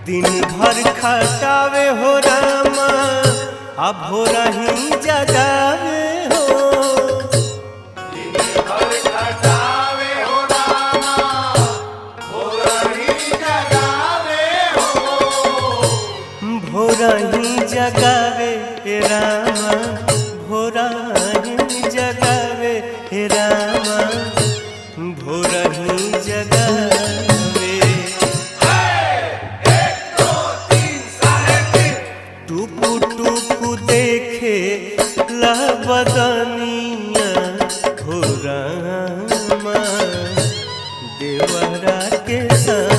दिन भर खटावे हो रामा अब हो रही जगावे हो। दिन भर खटावे हो रामा हो रही जगावे हो। भोरही जगावे रामा भोरही जगावे रामा भोरही जगावे। 1 2 3 साढ़े 3 टुकु टुकु देखे ला बदनिया हो रामा देवरा के संग